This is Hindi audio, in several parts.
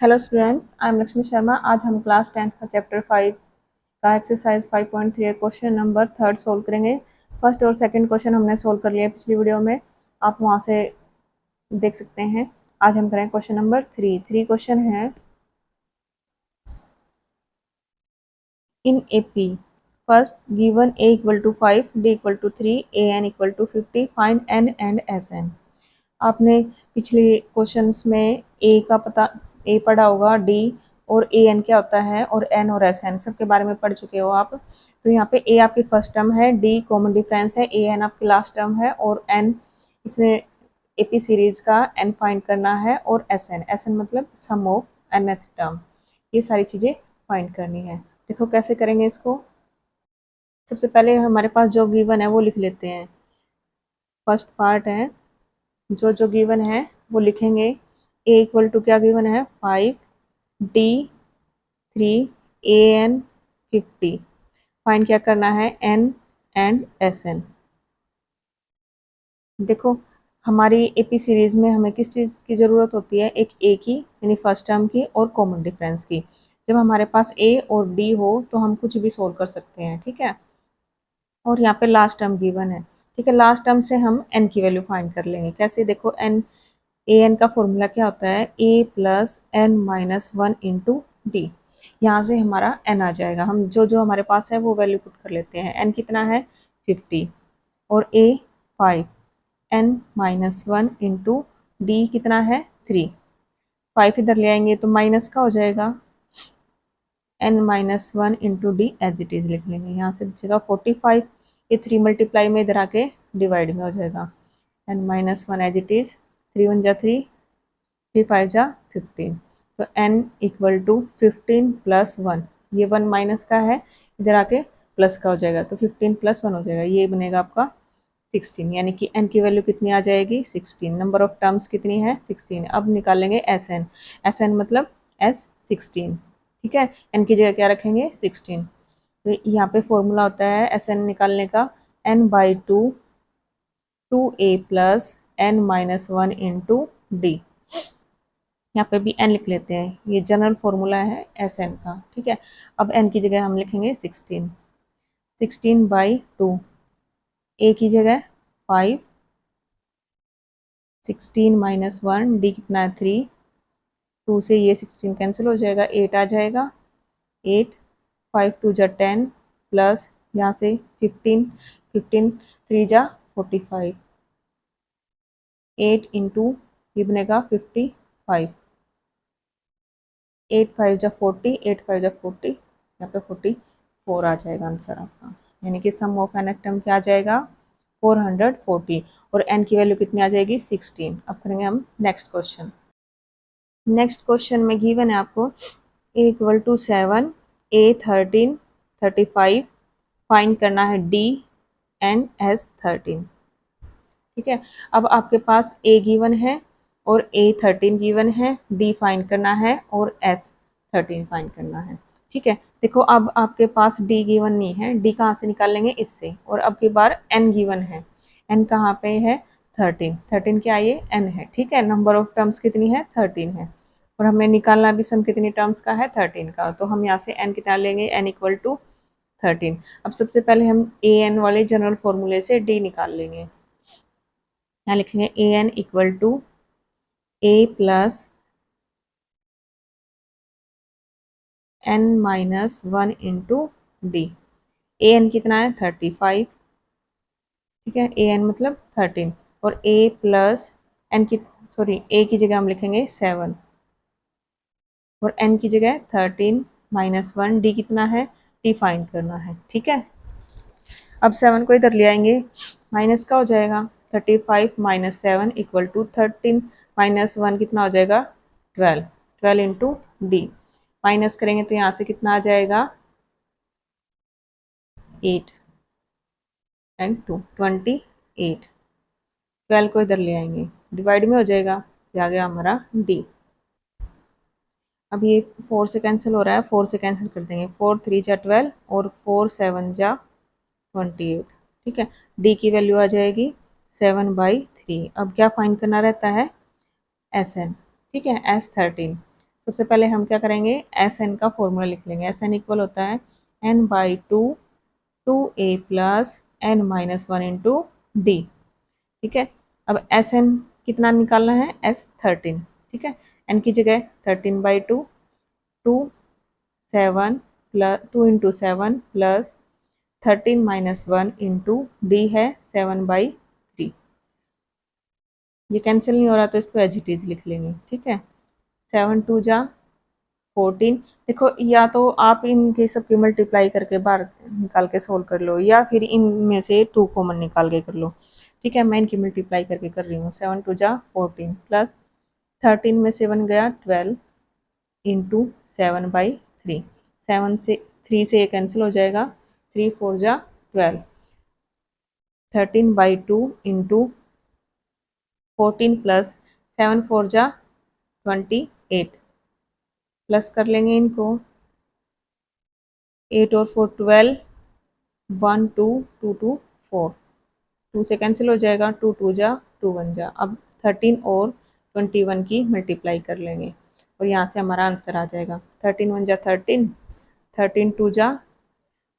Hello students, I am Lakshmi Sharma. आज हम क्लास 10th का चैप्टर 5 का एक्सरसाइज 5.3 क्वेश्चन नंबर 3 सोल्व करेंगे। फर्स्ट और सेकंड क्वेश्चन हमने सोल्व कर लिया पिछली वीडियो में, आप वहां से देख सकते हैं। आज हम करेंगे क्वेश्चन नंबर 3 क्वेश्चन है। In AP first given a equal to 5, d equal to 3, a n equal to 50, find n and s n. आपने पिछले क्वेश्चंस में ए का पता ए पढ़ा होगा, डी और ए एन क्या होता है, और एन और एस एन सबके बारे में पढ़ चुके हो आप। तो यहाँ पे ए आपकी फर्स्ट टर्म है, डी कॉमन डिफरेंस है, ए एन आपकी लास्ट टर्म है, और एन इसमें एपी सीरीज का एन फाइंड करना है, और एस एन मतलब सम ऑफ nth टर्म। ये सारी चीज़ें फाइंड करनी है। देखो कैसे करेंगे इसको। सबसे पहले हमारे पास जो गिवन है वो लिख लेते हैं। फर्स्ट पार्ट है, जो जो गिवन है वो लिखेंगे। ए इक्वल टू क्या गिवन है, 5, डी 3, ए एन 50। फाइंड क्या करना है, एन एंड एस एन। देखो हमारी एपी सीरीज में हमें किस चीज़ की ज़रूरत होती है, एक ए की यानी फर्स्ट टर्म की और कॉमन डिफरेंस की। जब हमारे पास ए और डी हो तो हम कुछ भी सोल्व कर सकते हैं, ठीक है। और यहाँ पे लास्ट टर्म गिवन है, ठीक है। लास्ट टर्म से हम एन की वैल्यू फाइंड कर लेंगे। कैसे, देखो एन ए एन का फॉर्मूला क्या होता है, A plus N minus 1 into D. यहाँ से हमारा एन आ जाएगा। हम जो जो हमारे पास है वो वैल्यू पुट कर लेते हैं। एन कितना है 50 और ए 5, एन माइनस 1 इंटू डी कितना है 3। 5 इधर ले आएंगे तो माइनस का हो जाएगा, n minus 1 into d as it is लिख लेंगे। यहाँ से बचेगा 45, ये 3 मल्टीप्लाई में इधर आके डिवाइड में हो जाएगा। N minus 1 as it is, 3 1 जा 3, 3 5 जा 15। तो n इक्वल टू 15 प्लस 1, ये 1 माइनस का है, इधर आके प्लस का हो जाएगा, तो 15 प्लस 1 हो जाएगा, ये बनेगा आपका 16। यानी कि n की वैल्यू कितनी आ जाएगी 16। नंबर ऑफ टर्म्स कितनी है 16। अब निकालेंगे एस एन। एस एन मतलब एस 16, ठीक है। n की जगह क्या रखेंगे 16। तो यहाँ पे फॉर्मूला होता है एस एन निकालने का, n by 2 2a plus N minus 1 into D. यहाँ पे भी n लिख लेते हैं, ये जनरल फॉर्मूला है एस एन का, ठीक है। अब n की जगह हम लिखेंगे 16। 16 बाई 2, a की जगह 5, 16 माइनस 1, डी कितना है 3, 2 से ये 16 कैंसिल हो जाएगा, 8 आ जाएगा। 8 5 2 जा 10 प्लस यहाँ से 15, 15 3 जा 45, 8 इंटू ये बनेगा 55, 8 5 जा 40, 8 5 जा 40, यहाँ पे 44 आ जाएगा आंसर आपका। यानी कि सम ऑफ एन एटम क्या आ जाएगा 440, और एन की वैल्यू कितनी आ जाएगी 16। अब करेंगे हम नेक्स्ट क्वेश्चन। नेक्स्ट क्वेश्चन में गिवन है आपको ए इक्वल टू 7, ए 13, 35, फाइंड करना है डी एंड एस 13, ठीक है। अब आपके पास ए गिवन है और ए 13 गिवन है, डी फाइंड करना है और एस 13 फाइंड करना है, ठीक है। देखो अब आपके पास डी गिवन नहीं है, डी कहाँ से निकाल लेंगे इससे, और अब की बार एन गिवन है। एन कहाँ पे है 13, 13 क्या ये एन है, ठीक है। नंबर ऑफ टर्म्स कितनी है 13 है, और हमें निकालना भी सम कितनी टर्म्स का है 13 का। तो हम यहाँ से एन कितना लेंगे, एन इक्वल टू 13। अब सबसे पहले हम ए एन वाले जनरल फॉर्मूले से डी निकाल लेंगे। यहाँ लिखेंगे A N equal to A plus N minus 1 into D. A N कितना है 35, ठीक है। ए एन मतलब 13, और ए प्लस एन की सॉरी ए की जगह हम लिखेंगे 7, और एन की जगह 13 माइनस 1, डी कितना है डी फाइंड करना है, ठीक है। अब 7 को इधर ले आएंगे, माइनस का हो जाएगा, 35 माइनस 7 इक्वल टू 13 माइनस 1 कितना हो जाएगा 12, 12 इंटू डी। माइनस करेंगे तो यहाँ से कितना आ जाएगा 8 एंड 2 28, 12 को इधर ले आएंगे, डिवाइड में हो जाएगा, ये आ गया हमारा डी। अब ये 4 से कैंसिल हो रहा है, 4 से कैंसिल कर देंगे, 4 3 जा 12 और 4 7 जा 28, ठीक है। डी की वैल्यू आ जाएगी 7 बाई 3। अब क्या फाइंड करना रहता है एस एन, ठीक है, एस 13। सबसे पहले हम क्या करेंगे, एस एन का फॉर्मूला लिख लेंगे। एस एन इक्वल होता है n by two, two A plus N minus one into d. ठीक है, अब एस एन कितना निकालना है, एस 13। ठीक है, एन की जगह 13/2, two 7 plus 2 into 7 plus 13 - 1 into d है 7/3। ये कैंसिल नहीं हो रहा तो इसको एज इट इज लिख लेंगे। ठीक है, 7 2 जा 14। देखो, या तो आप इनके सबकी मल्टीप्लाई करके बाहर निकाल के सोल्व कर लो, या फिर इनमें से 2 कॉमन निकाल के कर लो। ठीक है, मैं इनकी मल्टीप्लाई करके कर रही हूँ। 7 2 जा 14 प्लस 13 में 7 गया 12 इंटू 7/3। 7 से 3 से ये कैंसिल हो जाएगा, 3 4 जा 12, 13/2 इंटू 14 प्लस 7 4 जा 28, प्लस कर लेंगे इनको, 8 और 4 12, 1 2 2 2 4, 2 से कैंसिल हो जाएगा, 2 2 जा 2 1 जा। अब 13 और 21 की मल्टीप्लाई कर लेंगे और यहाँ से हमारा आंसर आ जाएगा। 13 1 जा 13, 13 2 जा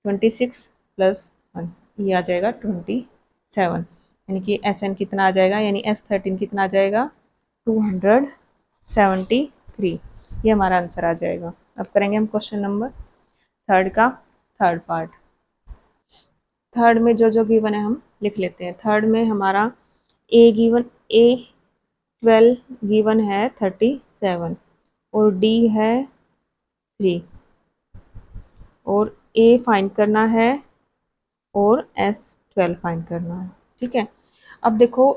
26 प्लस 1, ये आ जाएगा 27। यानी कि एस एन कितना आ जाएगा, यानी S13 कितना आ जाएगा, 273। ये हमारा आंसर आ जाएगा। अब करेंगे हम क्वेश्चन नंबर थर्ड का थर्ड पार्ट। थर्ड में जो जो गिवन है हम लिख लेते हैं। थर्ड में हमारा A12 गिवन है 37 और D है 3 और A फाइंड करना है और S12 फाइंड करना है। ठीक है, अब देखो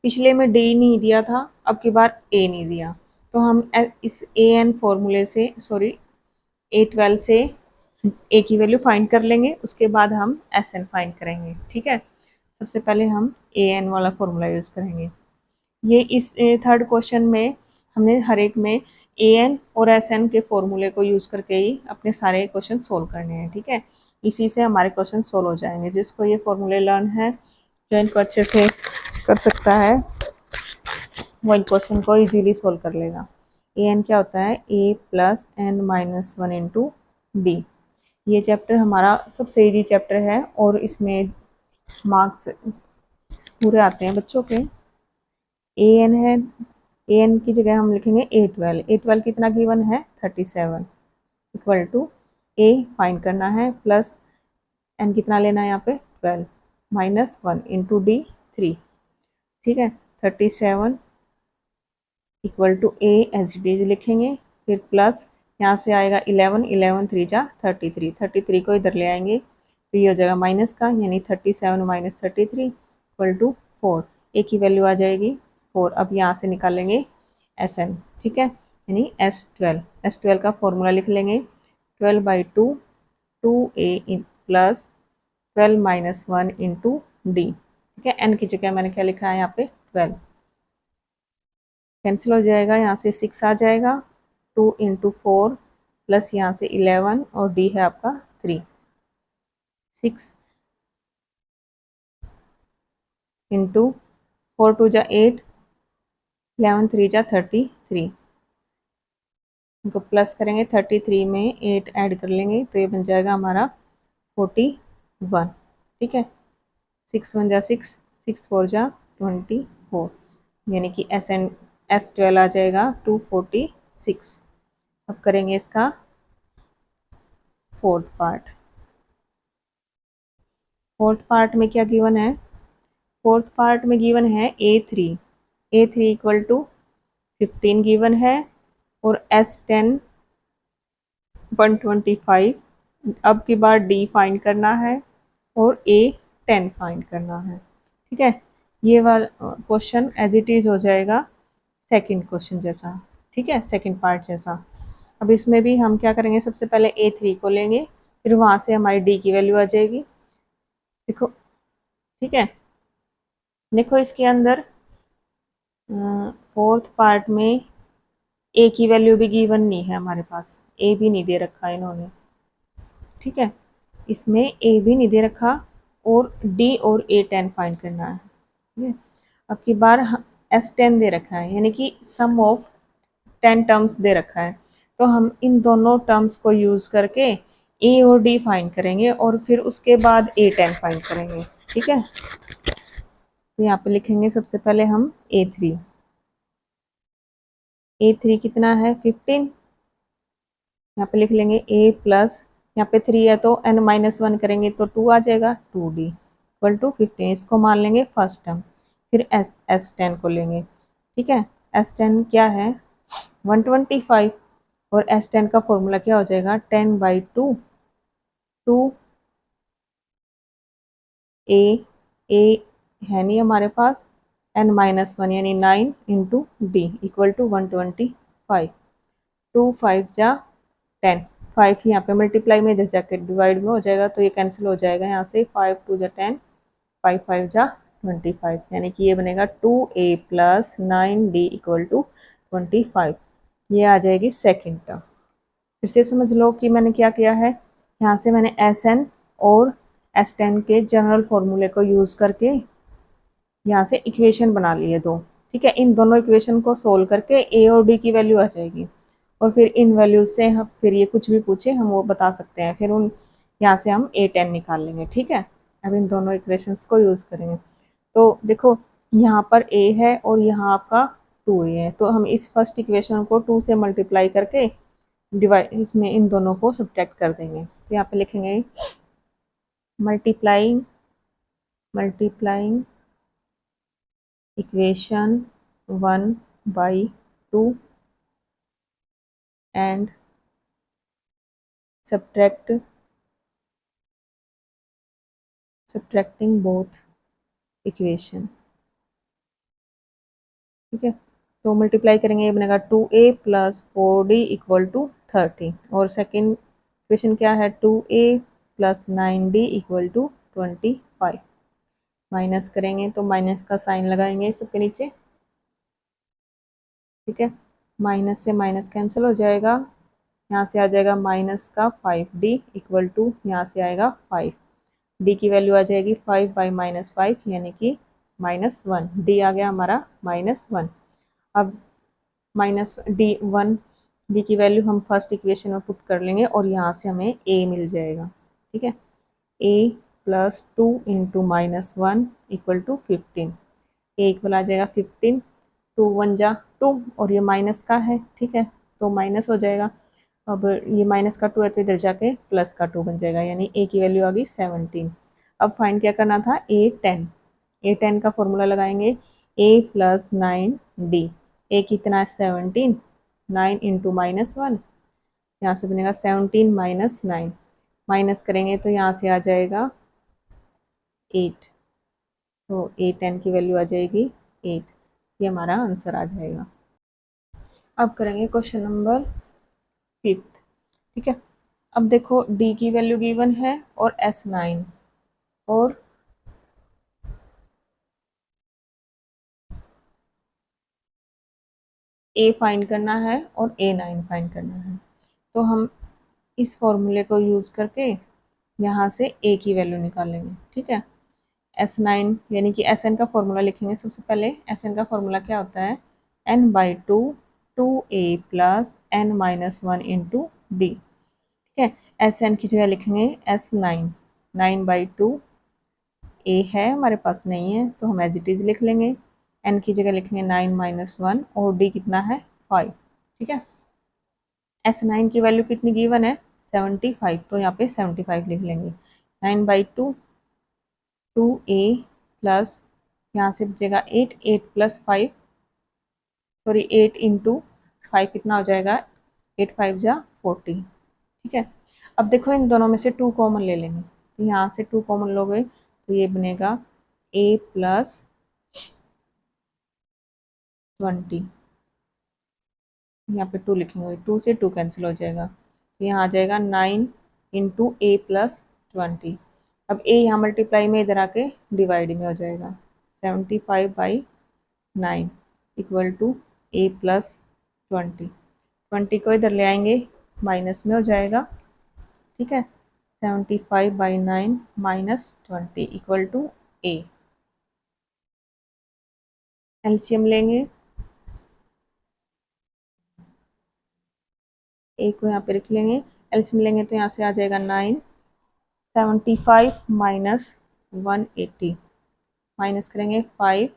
पिछले में D नहीं दिया था, अब की बार A नहीं दिया, तो हम इस AN फॉर्मूले से, सॉरी A12 से A की वैल्यू फाइंड कर लेंगे, उसके बाद हम SN फाइंड करेंगे। ठीक है, सबसे पहले हम AN वाला फॉर्मूला यूज़ करेंगे। ये इस थर्ड क्वेश्चन में हमने हर एक में AN और SN के फॉर्मूले को यूज़ करके ही अपने सारे क्वेश्चन सोल्व करने हैं। ठीक है, इसी से हमारे क्वेश्चन सोल्व हो जाएंगे। जिसको ये फॉर्मूले लर्न है, जो इनको अच्छे से कर सकता है, वो इन क्वेश्चन को इजीली सोल्व कर लेगा। AN क्या होता है, A plus N minus 1 into D. ये चैप्टर हमारा सबसे इजी चैप्टर है और इसमें मार्क्स पूरे आते हैं बच्चों के। AN है, AN की जगह हम लिखेंगे A12। A12 कितना गिवन है, 37 इक्वल टू A फाइंड करना है प्लस N कितना लेना है यहाँ पे 12 माइनस 1 इंटू D 3। ठीक है, 37 equal to A as it is लिखेंगे, फिर प्लस यहाँ से आएगा 11, 11 3 जा 33, 33 को इधर ले आएंगे तो ये हो जाएगा माइनस का, यानी 37 माइनस 33 इक्वल टू 4। ए की वैल्यू आ जाएगी 4। अब यहाँ से निकालेंगे SN। ठीक है, यानी S12 का फॉर्मूला लिख लेंगे, 12/2 2A plus 12 minus 1 into d. ठीक है, N की जगह मैंने क्या लिखा है यहाँ पे 12, कैंसिल हो जाएगा, यहाँ से 6 आ जाएगा, 2 इंटू 4 प्लस यहाँ से 11 और D है आपका 3, 6 इंटू 4 2 जा 8, 11 3 जा 33। इनको प्लस करेंगे, 33 में 8 ऐड कर लेंगे तो ये बन जाएगा हमारा 41। ठीक है, 6 1 जा 6, 6 4 जा 24, यानी कि S12 आ जाएगा 246। अब करेंगे इसका फोर्थ पार्ट। फोर्थ पार्ट में क्या गिवन है, फोर्थ पार्ट में गिवन है A3 इक्वल टू 15 गिवन है और S10 125। अब की बार D फाइंड करना है और A10 फाइंड करना है। ठीक है, ये वाला क्वेश्चन एज इट इज हो जाएगा सेकंड क्वेश्चन जैसा। ठीक है, सेकंड पार्ट जैसा। अब इसमें भी हम क्या करेंगे, सबसे पहले A3 को लेंगे, फिर वहाँ से हमारी D की वैल्यू आ जाएगी। देखो, ठीक है, देखो इसके अंदर फोर्थ पार्ट में A की वैल्यू भी गिवन नहीं है हमारे पास, A भी नहीं दे रखा इन्होंने। ठीक है, इसमें A भी नहीं दे रखा और D और A10 फाइंड करना है। ठीक है, अब की बार S10 दे रखा है, यानी कि सम ऑफ 10 टर्म्स दे रखा है। तो हम इन दोनों टर्म्स को यूज़ करके ए और डी फाइंड करेंगे और फिर उसके बाद A10 फाइंड करेंगे। ठीक है, तो यहाँ पे लिखेंगे सबसे पहले हम A3। A3 कितना है 15, यहाँ पे लिख लेंगे A प्लस, यहाँ पे 3 है तो n-1 करेंगे तो 2 आ जाएगा, 2D इक्वल टू 15। इसको मान लेंगे फर्स्ट टर्म। फिर S10 को लेंगे। ठीक है, S10 क्या है 125 और S10 का फॉर्मूला क्या हो जाएगा 10/2 टू ए है नहीं हमारे पास, n-1 यानी 9 इंटू डी इक्वल टू 125। 2 5 जा 10, 5 यहाँ पे मल्टीप्लाई में इधर जाके डिवाइड में हो जाएगा तो ये कैंसिल हो जाएगा यहाँ से, 5 2 जा 10, 5 5 जा 25, यानी कि ये बनेगा 2a plus 9d equal to 25। ये आ जाएगी सेकेंड टर्म। फिर से समझ लो कि मैंने क्या किया है, यहाँ से मैंने Sn और S10 के जनरल फॉर्मूले को यूज़ करके यहाँ से इक्वेशन बना लिए दो। ठीक है, इन दोनों इक्वेशन को सोल्व करके ए और डी की वैल्यू आ जाएगी और फिर इन वैल्यूज से हम फिर ये कुछ भी पूछे हम वो बता सकते हैं, फिर उन यहाँ से हम A10 निकाल लेंगे। ठीक है, अब इन दोनों इक्वेशंस को यूज़ करेंगे। तो देखो यहाँ पर A है और यहाँ आपका 2A है, तो हम इस फर्स्ट इक्वेशन को 2 से मल्टीप्लाई करके डिवाइड इसमें इन दोनों को सब्ट्रैक्ट कर देंगे। तो यहाँ पे लिखेंगे multiplying equation 1/2 and subtracting both equation. ठीक है, तो मल्टीप्लाई करेंगे, ये बनेगा 2a plus 4d equal to 30 और सेकेंड इक्वेशन क्या है 2a plus 9d equal to 25। Minus करेंगे तो माइनस का साइन लगाएंगे सबके नीचे। ठीक है, माइनस से माइनस कैंसिल हो जाएगा, यहाँ से आ जाएगा माइनस का 5d इक्वल टू यहाँ से आएगा 5। डी की वैल्यू आ जाएगी 5/-5 यानी कि -1। डी आ गया हमारा -1। अब डी की वैल्यू हम फर्स्ट इक्वेशन में पुट कर लेंगे और यहाँ से हमें ए मिल जाएगा। ठीक है, A plus 2 into -1 equal to 15। A equal आ जाएगा 15, 2 1 जा 2 और ये माइनस का है। ठीक है, तो माइनस हो जाएगा। अब ये माइनस का 2 है तो इधर जाके प्लस का 2 बन जाएगा, यानी ए की वैल्यू आ गई 17। अब फाइंड क्या करना था A10 का फॉर्मूला लगाएंगे a प्लस 9d। ए कितना है 17, 9 इंटू -1, यहाँ से बनेगा 17 माइनस 9, माइनस करेंगे तो यहाँ से आ जाएगा 8, तो A10 की वैल्यू आ जाएगी 8। ये हमारा आंसर आ जाएगा। अब करेंगे क्वेश्चन नंबर 5। ठीक है, अब देखो डी की वैल्यू गिवन है और S9 और ए फाइंड करना है और A9 फाइंड करना है। तो हम इस फॉर्मूले को यूज़ करके यहाँ से ए की वैल्यू निकालेंगे। ठीक है, S9 यानी कि Sn का फॉर्मूला लिखेंगे सबसे पहले। Sn का फॉर्मूला क्या होता है n/2 2a plus n-1 into d. ठीक है, Sn की जगह लिखेंगे S9, 9/2 ए है हमारे पास नहीं है तो हम एज इट इज़ लिख लेंगे। n की जगह लिखेंगे 9-1 और d कितना है 5। ठीक है, S9 की वैल्यू कितनी गिवन है 75, तो यहाँ पे 75 लिख लेंगे। 9/2 2a प्लस यहाँ से बचेगा 8, 8 प्लस 5 सॉरी 8 इंटू 5 कितना हो जाएगा 8 5 जा 40। ठीक है, अब देखो इन दोनों में से 2 कॉमन ले लेंगे, तो यहाँ से 2 कॉमन लोगे तो ये बनेगा a प्लस 20। यहाँ पे 2 लिखेंगे, 2 से 2 कैंसिल हो जाएगा, तो यहाँ आ जाएगा 9 इंटू ए प्लस 20। अब ए यहाँ मल्टीप्लाई में इधर आके डिवाइड में हो जाएगा, 75/9 इक्वल टू ए प्लस 20। 20 को इधर ले आएंगे माइनस में हो जाएगा। ठीक है, 75/9 minus 20 equal to a. LCM लेंगे, ए को यहाँ पे लिख लेंगे, एलसीएम लेंगे तो यहाँ से आ जाएगा 9, 75 माइनस 180, माइनस करेंगे 5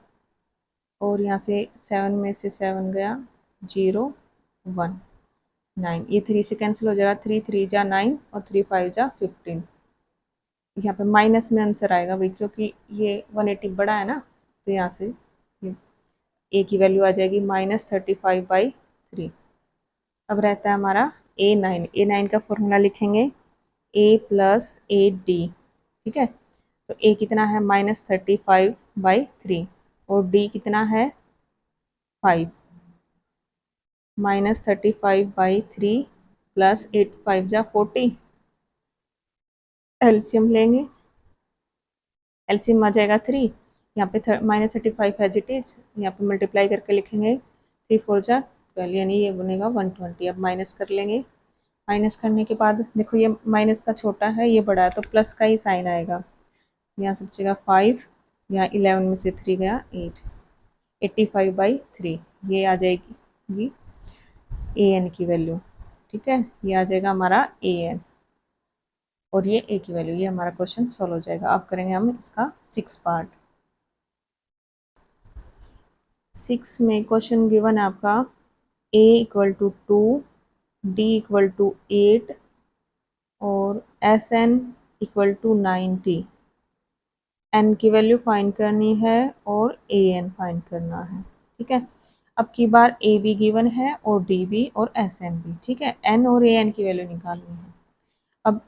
और यहाँ से 7 में से 7 गया 0 1 9, ये 3 से कैंसिल हो जाएगा, 3 3 जा 9 और 3 5 जा 15। यहाँ पे माइनस में आंसर आएगा भाई, क्योंकि ये 180 बड़ा है ना, तो यहाँ से ए की वैल्यू आ जाएगी -35/3। अब रहता है हमारा A9 का फॉर्मूला लिखेंगे A + AD, ठीक है। तो A कितना है -35/3 और D कितना है 5, -35/3 + 8 5 जा 40, एलसीएम लेंगे, एलसीएम आ जाएगा 3, यहाँ पे -35 एज इट इज, यहाँ पे मल्टीप्लाई करके लिखेंगे 3 4 जा 12, यानी ये बनेगा 120। अब माइनस कर लेंगे, माइनस करने के बाद देखो ये माइनस का छोटा है, ये बड़ा है, तो प्लस का ही साइन आएगा, यहाँ से बचेगा 5, यहाँ 11 में से 3 गया 8, 85/3, ये आ जाएगी ए एन की वैल्यू, ठीक है। ये आ जाएगा हमारा ए एन और ये ए की वैल्यू, ये हमारा क्वेश्चन सॉल्व हो जाएगा। अब करेंगे हम इसका 6 पार्ट। 6 में क्वेश्चन गिवन है आपका a = 2, d = 8 और Sn = 90। n की वैल्यू फाइंड करनी है और an फाइंड करना है, ठीक है। अब की बार a भी गिवन है और d भी और Sn भी, ठीक है। n और an की वैल्यू निकालनी है। अब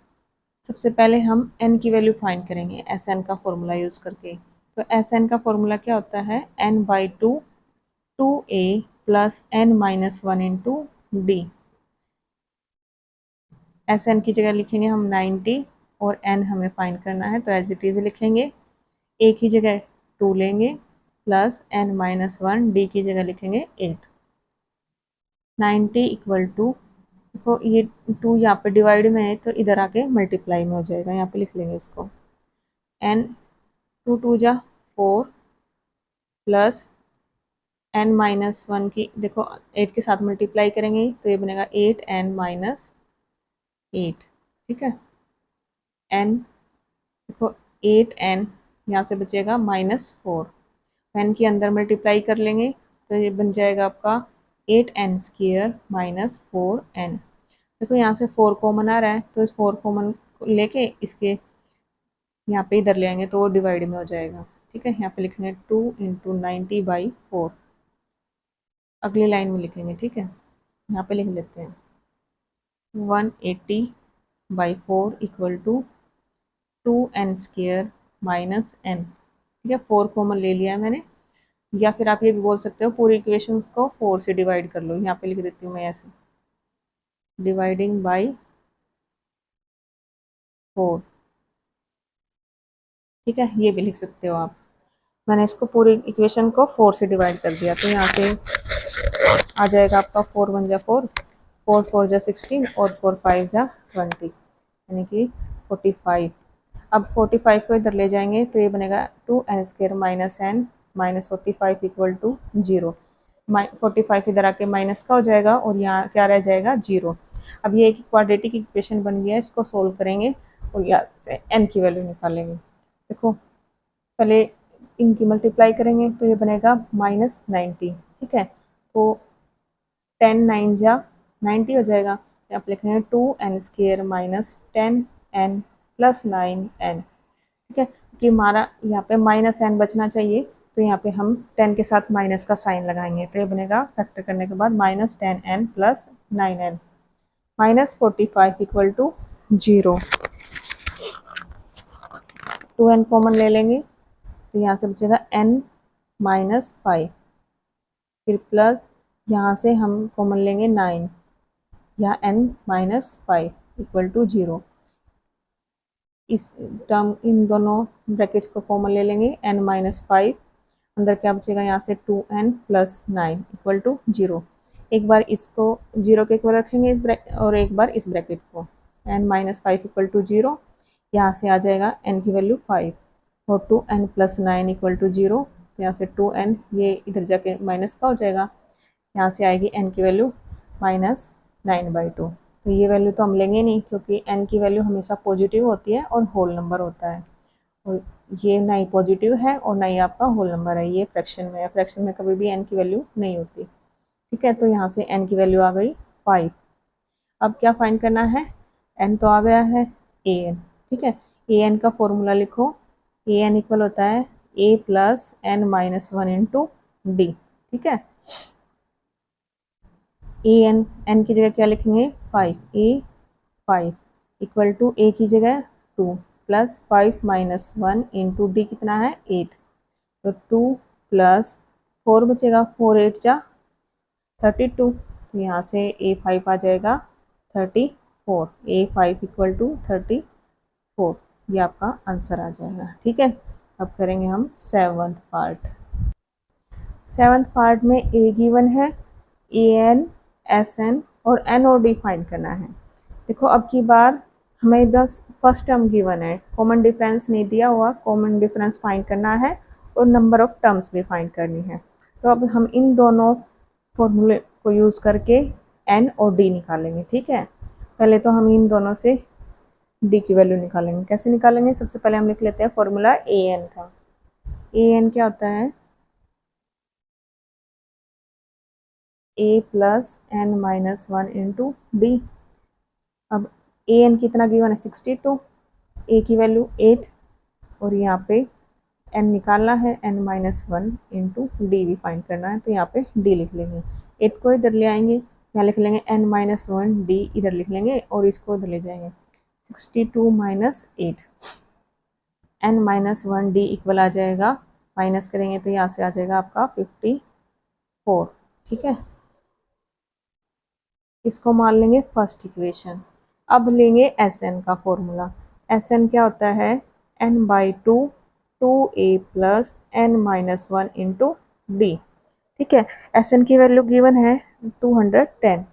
सबसे पहले हम n की वैल्यू फाइंड करेंगे Sn का फॉर्मूला यूज़ करके। तो Sn का फॉर्मूला क्या होता है, n/2 2a + n - 1 × d। Sn की जगह लिखेंगे हम 90 और n हमें फाइंड करना है, तो एज इट इज लिखेंगे, a की जगह 2 लेंगे प्लस n - 1, d की जगह लिखेंगे 8। 90 = देखो ये 2 यहाँ पे डिवाइड में है तो इधर आके मल्टीप्लाई में हो जाएगा, यहाँ पे लिख लेंगे इसको, n 2 2 जा 4 प्लस n - 1 की देखो 8 के साथ मल्टीप्लाई करेंगे तो ये बनेगा 8n - 8, ठीक है। n देखो 8n यहाँ से बचेगा -4, n के अंदर मल्टीप्लाई कर लेंगे तो ये बन जाएगा आपका 8n² - 4n। देखो यहाँ से 4 कॉमन आ रहा है, तो इस 4 कॉमन लेके इसके यहाँ पे इधर ले आएंगे तो वो डिवाइड में हो जाएगा, ठीक है। यहाँ पे लिखेंगे 2 × 90/4, अगली लाइन में लिखेंगे, ठीक है। यहाँ पे लिख लेते हैं 180/4 = 2n² - n, ठीक है। 4 कॉमन ले लिया है मैंने, या फिर आप ये भी बोल सकते हो पूरी इक्वेशन को 4 से डिवाइड कर लो, यहाँ पे लिख देती हूँ मैं ऐसे, डिवाइडिंग बाई 4, ठीक है। ये भी लिख सकते हो आप, मैंने इसको पूरी इक्वेशन को 4 से डिवाइड कर दिया, तो यहाँ पे आ जाएगा आपका 4 1 जा 4, 4 4 जा 16 और 4 5 जा 20, यानी कि 45। अब 45 को इधर ले जाएंगे तो ये बनेगा 2n² - n - 45 = 0। 45 इधर आके माइनस का हो जाएगा और यहाँ क्या रह जाएगा 0। अब ये एक क्वाड्रेटिक इक्वेशन बन गया है, इसको सोल्व करेंगे और यहाँ से n की वैल्यू निकालेंगे। देखो पहले इनकी मल्टीप्लाई करेंगे तो ये बनेगा -90, ठीक है। तो 10 9 जा 90 हो जाएगा, यहाँ पे लिखेंगे 2n² - 10n + 9n, ठीक है। कि हमारा यहाँ पे -n बचना चाहिए, तो यहाँ पे हम 10 के साथ माइनस का साइन लगाएंगे, तो ये बनेगा फैक्टर करने के बाद -10n + 9n, -45 = 0। 2n कॉमन ले लेंगे तो यहाँ से बचेगा n - 5, फिर प्लस यहाँ से हम कॉमन लेंगे 9, यहाँ n - 5 = 0। इस टर्म इन दोनों ब्रैकेट्स को कॉमन ले लेंगे, n - 5, अंदर क्या बचेगा यहाँ से 2n + 9 = 0। एक बार इसको 0 के इक्वल रखेंगे इस ब्रैकेट और एक बार इस ब्रैकेट को, n - 5 = 0, यहाँ से आ जाएगा n की वैल्यू 5 और 2n + 9 = 0, तो यहाँ से 2n ये इधर जाके माइनस का हो जाएगा, यहाँ से आएगी n की वैल्यू -9/2, तो ये वैल्यू तो हम लेंगे नहीं, क्योंकि n की वैल्यू हमेशा पॉजिटिव होती है और होल नंबर होता है, और ये ना ही पॉजिटिव है और ना ही आपका होल नंबर है, ये फ्रैक्शन में है, फ्रैक्शन में कभी भी n की वैल्यू नहीं होती। ठीक है, तो यहाँ से n की वैल्यू आ गई 5। अब क्या फाइंड करना है, n तो आ गया है an। ठीक है, an का फॉर्मूला लिखो, an इक्वल होता है a plus n minus 1 into d. ठीक है, n की जगह क्या लिखेंगे 5, a 5 इक्वल टू a की जगह 2 प्लस 5 माइनस 1 इंटू डी कितना है 8, तो 2 प्लस 4 बचेगा, 4 8 जा 32, तो यहाँ से a5 आ जाएगा 34, a5 इक्वल टू 34, ये आपका आंसर आ जाएगा। ठीक है, अब करेंगे हम सेवंथ पार्ट। सेवंथ पार्ट में a गिवन है, an, sn और n और d फाइंड करना है। देखो अब की बार हमें बस फर्स्ट टर्म गिवन है, कॉमन डिफरेंस नहीं दिया हुआ, कॉमन डिफरेंस फाइंड करना है और नंबर ऑफ टर्म्स भी फाइंड करनी है। तो अब हम इन दोनों फॉर्मूले को यूज़ करके n और d निकालेंगे। ठीक है, पहले तो हम इन दोनों से d की वैल्यू निकालेंगे। कैसे निकालेंगे, सबसे पहले हम लिख लेते हैं फॉर्मूला an का। an क्या होता है, a plus n minus 1 into D. अब an कितना गिवन है 62, a की वैल्यू 8 और यहाँ पे n निकालना है, n माइनस 1 इंटू डी भी फाइंड करना है, तो यहाँ पे d लिख लेंगे। 8 को इधर ले आएंगे, यहाँ लिख लेंगे n माइनस 1 डी, इधर लिख लेंगे और इसको इधर ले जाएंगे, 62 minus 8, n minus 1 D equal आ जाएगा, माइनस करेंगे तो यहाँ से आ जाएगा आपका 54। ठीक है, इसको मान लेंगे फर्स्ट इक्वेशन। अब लेंगे एस एन का फॉर्मूला। एस एन क्या होता है, n by 2 2a plus n minus 1 into d. ठीक है, एस एन की वैल्यू गिवन है 210,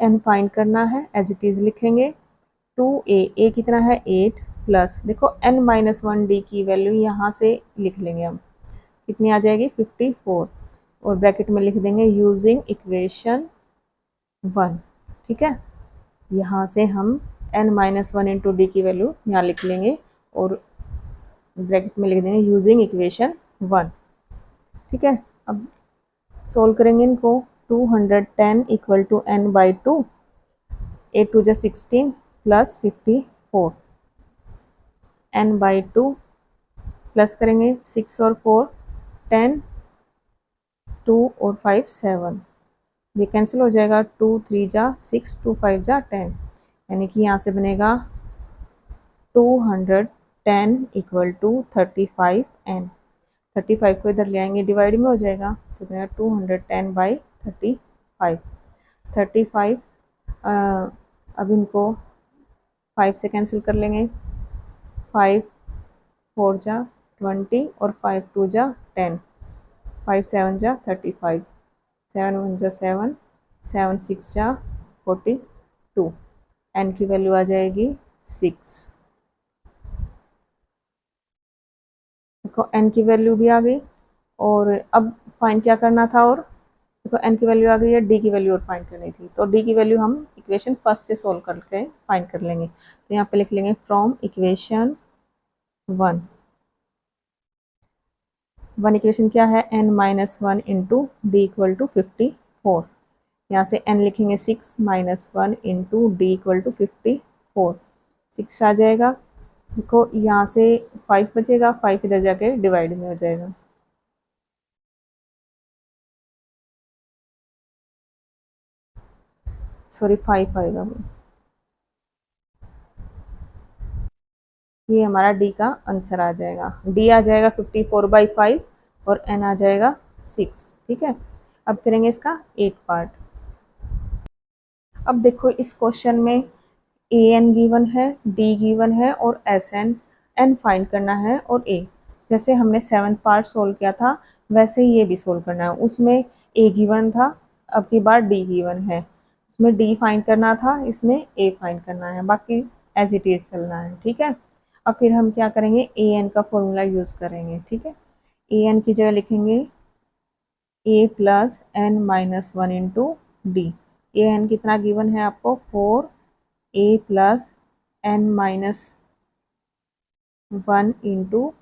n फाइंड करना है, एज इट इज़ लिखेंगे 2a, a कितना है 8 प्लस, देखो n माइनस 1 डी की वैल्यू यहाँ से लिख लेंगे हम, कितनी आ जाएगी 54, और ब्रैकेट में लिख देंगे यूजिंग इक्वेशन 1। ठीक है, यहाँ से हम n माइनस 1 इंटू डी की वैल्यू यहाँ लिख लेंगे और ब्रैकेट में लिख देंगे यूजिंग इक्वेशन 1। ठीक है, अब सोल्व करेंगे इनको, 210 इक्वल टू n बाई 2, 8 2 जा 16 प्लस 54, n बाई 2 प्लस करेंगे 6 और 4 10, 2 और 5 7, ये कैंसिल हो जाएगा, 2 3 जा 6, 2 5 जा 10, यानी कि यहाँ से बनेगा 210 इक्वल टू 35n। 35 को इधर ले आएंगे, डिवाइड में हो जाएगा, तो बनेगा 210 बाई 35। 35 अब इनको 5 से कैंसिल कर लेंगे, 5 4 जा 20 और 5 2 जा 10, 5 7 जा 35, 7 1 जा 7, 7 6 जा 42, n की वैल्यू आ जाएगी 6। देखो n की वैल्यू भी आ गई, और अब फाइंड क्या करना था, और देखो n की वैल्यू आ गई है, d की वैल्यू और फाइंड करनी थी, तो d की वैल्यू हम इक्वेशन फर्स्ट से सोल्व करके फाइंड कर लेंगे। तो यहाँ पे लिख लेंगे फ्रॉम इक्वेशन 1। इक्वेशन क्या है, n minus 1 into d equal to 54, यहाँ से n लिखेंगे 6 minus 1 into d equal to 54, 6 आ जाएगा। देखो यहाँ से 5 बचेगा, 5 इधर जाके डिवाइड में हो जाएगा, सॉरी 5 आएगा, ये हमारा डी का आंसर आ जाएगा। डी आ जाएगा 54/5 और एन आ जाएगा 6। ठीक है, अब करेंगे इसका 8 पार्ट। अब देखो इस क्वेश्चन में ए एन गिवन है, डी गिवन है और एस एन, एन फाइंड करना है और ए। जैसे हमने 7th पार्ट सोल्व किया था वैसे ही ये भी सोल्व करना है। उसमें ए गिवन था, अब की बार डी गिवन है, उसमें डी फाइंड करना था, इसमें ए फाइंड करना है, बाकी एज इट इज चलना है। ठीक है, अब फिर हम क्या करेंगे, ए एन का फॉर्मूला यूज़ करेंगे। ठीक है, ए एन की जगह लिखेंगे A plus N minus 1 into D. A N कितना गिवन है आपको 4 A plus N minus 1 into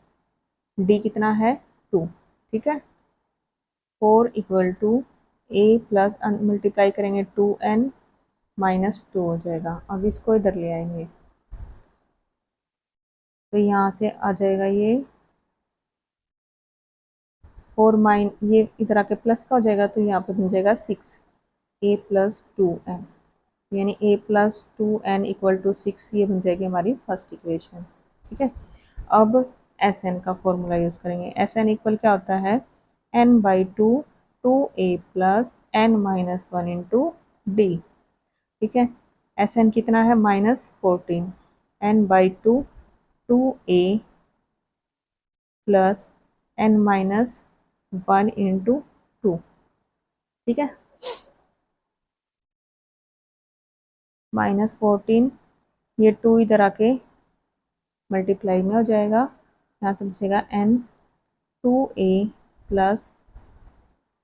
D कितना है 2, ठीक है। 4 equal to A plus multiply करेंगे 2n माइनस 2 हो जाएगा। अब इसको इधर ले आएंगे तो यहाँ से आ जाएगा ये 4 माइन, ये इधर आके प्लस का हो जाएगा तो यहाँ पे बन जाएगा 6 ए प्लस 2n, यानी ए प्लस 2n इक्वल टू 6, ये बन जाएगी हमारी फर्स्ट इक्वेशन, ठीक है। अब एस एन का फॉर्मूला यूज़ करेंगे। एस एन इक्वल क्या होता है n/2 2a plus n minus 1 into d, ठीक है। एस एन कितना है -14, n/2 2a plus n minus 1 into 2, ठीक है। -14, ये 2 इधर आके मल्टीप्लाई में हो जाएगा, यहाँ से बचेगा n 2a प्लस,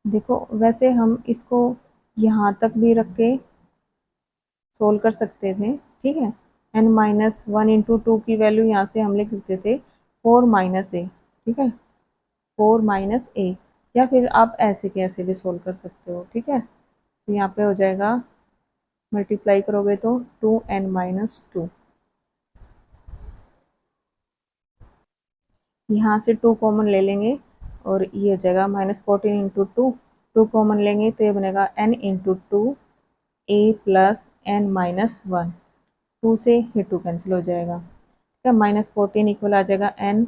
देखो वैसे हम इसको यहाँ तक भी रख के सोल्व कर सकते थे, ठीक है। n माइनस 1 इंटू 2 की वैल्यू यहाँ से हम लिख सकते थे 4 माइनस ए, ठीक है, 4 माइनस ए, या फिर आप ऐसे के ऐसे भी सोल्व कर सकते हो, ठीक है। तो यहाँ पे हो जाएगा, मल्टीप्लाई करोगे तो 2n माइनस 2, यहाँ से 2 कॉमन ले लेंगे और ये हो जाएगा -14 इंटू 2 कॉमन लेंगे तो ये बनेगा n इंटू 2 ए प्लस n माइनस 1, 2 से ये 2 कैंसिल हो जाएगा, ठीक है। -14 इक्वल आ जाएगा n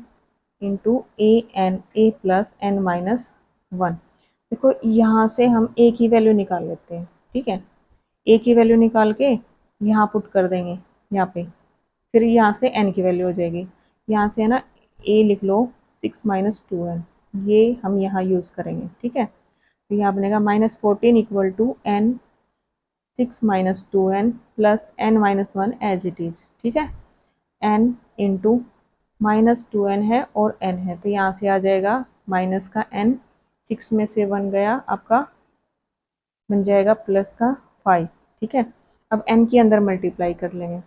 इंटू ए प्लस n माइनस 1। देखो यहाँ से हम a की वैल्यू निकाल लेते हैं, ठीक है। a की वैल्यू निकाल के यहाँ पुट कर देंगे यहाँ पे, फिर यहाँ से n की वैल्यू हो जाएगी, यहाँ से है ना a लिख लो 6 माइनस 2n, ये हम यहाँ यूज़ करेंगे, ठीक है। तो यहाँ बनेगा -14 equal to n 6 minus 2n plus n minus 1 as it is, ठीक है। n इंटू -2n है और n है तो यहाँ से आ जाएगा माइनस का n, 6 में से 1 गया, आपका बन जाएगा प्लस का 5, ठीक है। अब n के अंदर मल्टीप्लाई कर लेंगे,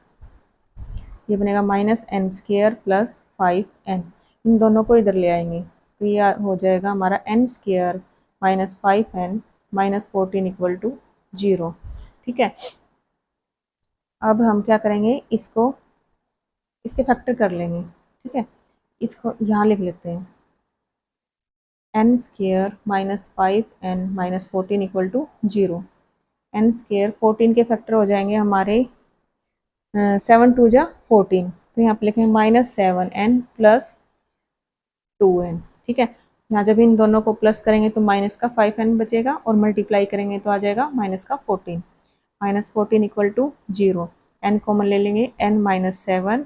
ये बनेगा -n² प्लस 5n, इन दोनों को इधर ले आएंगे तो ये हो जाएगा हमारा n² minus 5n minus 14 equal to 0, ठीक है। अब हम क्या करेंगे, इसको इसके फैक्टर कर लेंगे, ठीक है। इसको यहाँ लिख लेते हैं n² minus 5n minus 14 equal to 0, n² 14 के फैक्टर हो जाएंगे हमारे 7 2 जा 14, तो यहाँ पे लिखेंगे -7n प्लस 2n, ठीक है। यहाँ जब इन दोनों को प्लस करेंगे तो माइनस का 5n बचेगा और मल्टीप्लाई करेंगे तो आ जाएगा माइनस का 14, -14 इक्वल टू 0, n कॉमन ले लेंगे n माइनस 7,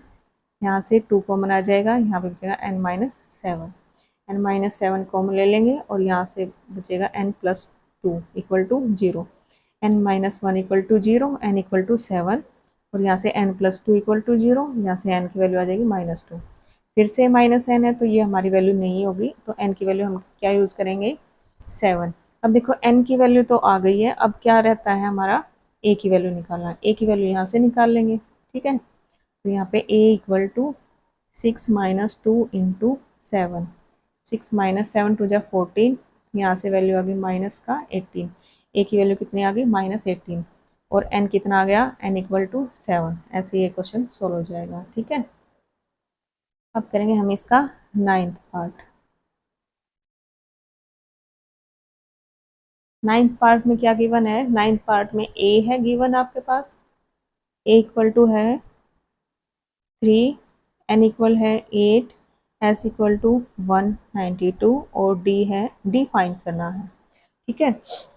यहाँ से 2 कॉमन आ जाएगा, यहाँ पे बचेगा n minus 7, n minus 7 common ले लेंगे और यहाँ से बचेगा n plus 2 equal to 0, n minus 1 equal to 0, n equal to 7 और यहाँ से n प्लस 2 इक्वल टू 0, यहाँ से n की वैल्यू आ जाएगी -2, फिर से -n है तो ये हमारी वैल्यू नहीं होगी, तो n की वैल्यू हम क्या यूज़ करेंगे 7। अब देखो n की वैल्यू तो आ गई है, अब क्या रहता है हमारा a की वैल्यू निकालना, a की वैल्यू यहाँ से निकाल लेंगे, ठीक है। तो यहाँ पे a equal to 6 minus 2 into 7, 6 minus 7 2 जा 14, यहाँ से वैल्यू आ गई माइनस का 18, a की वैल्यू कितनी आ गई -18 और n कितना आ गया n इक्वल टू 7, ऐसे ये क्वेश्चन सोल्व हो जाएगा, ठीक है। अब करेंगे हम इसका 9th पार्ट। 9th पार्ट में क्या गिवन है, 9th पार्ट में a है गिवन आपके पास, a इक्वल टू है 3, n इक्वल है 8, s इक्वल टू 192 और d है, d फाइंड करना है, ठीक है।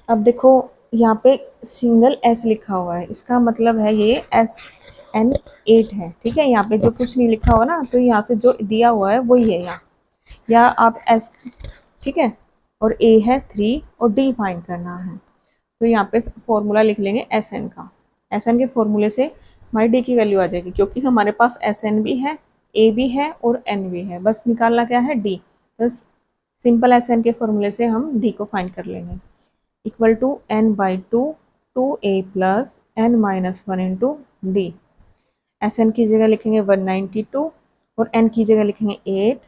अब देखो यहाँ पे सिंगल s लिखा हुआ है, इसका मतलब है ये SN8 है, ठीक है। यहाँ पे जो कुछ नहीं लिखा हुआ ना, तो यहाँ से जो दिया हुआ है वही है यहाँ, या आप S, ठीक है, और A है 3 और D फाइंड करना है, तो यहाँ पे फॉर्मूला लिख लेंगे SN का, SN के फॉर्मूले से हमारी D की वैल्यू आ जाएगी, क्योंकि हमारे पास SN भी है, A भी है और N भी है, बस निकालना क्या है D, तो सिंपल SN के फॉर्मूले से हम D को फाइंड कर लेंगे, equal to n/2 2a plus n minus 1 into d, s n की जगह लिखेंगे 192 और एन की जगह लिखेंगे 8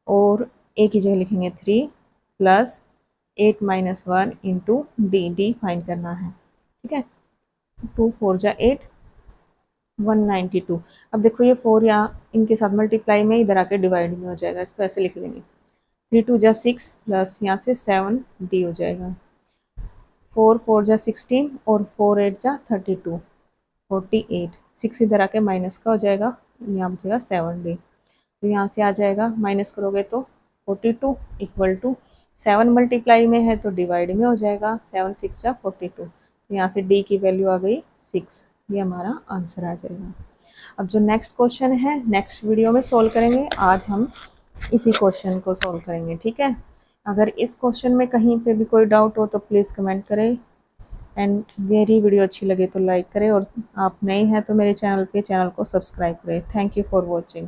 और ए की जगह लिखेंगे 3 plus 8 minus 1 into D, D find करना है, ठीक है। 2 4 जा 8, 192। अब देखो ये 4 यहाँ इनके साथ मल्टीप्लाई में इधर आके डिवाइड में हो जाएगा, इसको ऐसे लिख लेंगे। 3 2 जा 6 प्लस यहाँ से 7 डी हो जाएगा। 4 4 जा 16 और 4 8 जा 32, 48। 6 इधर आके माइनस का हो जाएगा, यहाँ बचेगा 7 डी। तो यहाँ से आ जाएगा, माइनस करोगे तो 42 इक्वल टू 7 मल्टीप्लाई में है तो डिवाइड में हो जाएगा, 7 6 जा 42। तो यहाँ से डी की वैल्यू आ गई 6, ये हमारा आंसर आ जाएगा। अब जो नेक्स्ट क्वेश्चन है नेक्स्ट वीडियो में सॉल्व करेंगे, आज हम इसी क्वेश्चन को सॉल्व करेंगे, ठीक है। अगर इस क्वेश्चन में कहीं पे भी कोई डाउट हो तो प्लीज़ कमेंट करें एंड मेरी वीडियो अच्छी लगे तो लाइक करें और आप नए हैं तो मेरे चैनल को सब्सक्राइब करें। Thank you for watching.